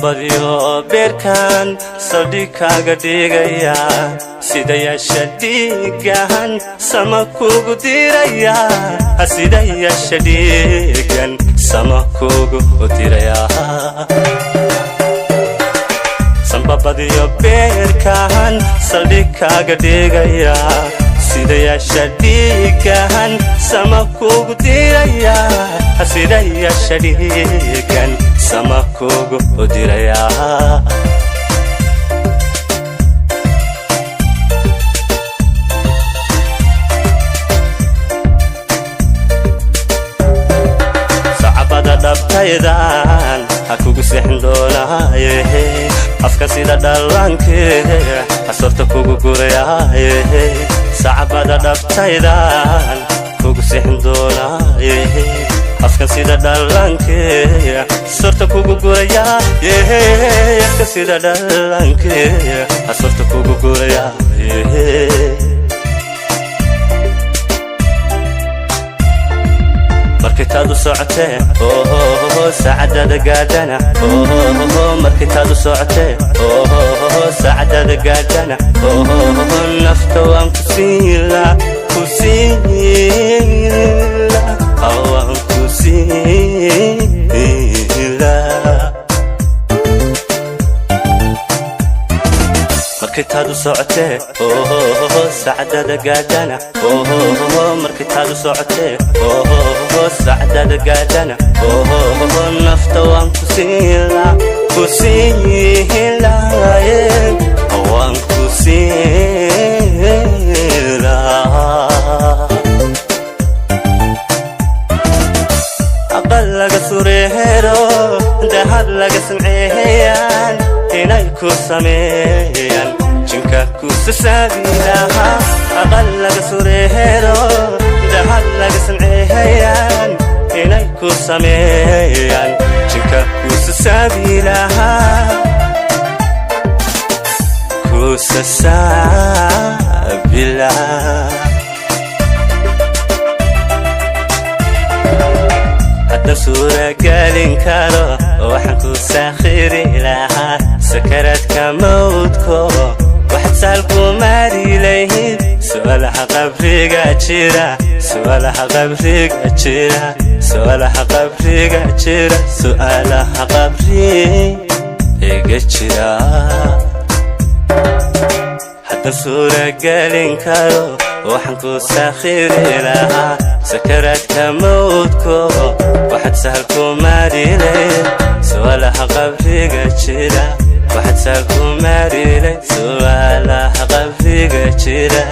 badiyo beerkan saldhigaaga dhigaya sida yeesha dhiigan sama kugu diraya sida yeesha dhiigan sama kugu diraya samba badiyo beerkan saldhigaaga dhigaya sida yeesha dhiigan sama kugu diraya sida yeesha dhiigan sama kugu diraya sacabada dhabtaydan ha kugu sixin doonaaye afka sida dhallaankeeda asorta kugu gurayaaye sacabada dhabtaydan kugu sixin doonaaye afka sida dhallaankeeda asorta kugu gurayaaye afka sida dhallaankeeda asorta kugu gurayaaye markitaadu socotee saacadada gaadhana markitaadu socotee saacadada gaadhana nafta waan ku siila waan ku siila markitaadu socotee saacadada gaadhana markitaadu socotee saacadada gaadhana nafta waan ku siila waan ku siila aqal laga sureero dahab laga samceeyaan inay ku sameeyaan jinka ku sasabilaha aqal laga sureero dahab laga samceeyaan inay ku sameeyaan jinka ku sasabilaha ku sasabilaha hadda suura galin karo waxaan ku saakhiri lahaa sakaradka mawdko waxaad saal ku maari lahayd su'aalaha qabriga jira su'aalaha qabriga jira su'aalaha qabriga jira su'aalaha qabriga jira hadda suura galin karo waxaan ku saakhiri lahaa sakaradka mawdko waxaad saal ku maari lahayd su'aalaha qabriga jira waxaad saal ku maari lahayd su'aalaha qabriga jira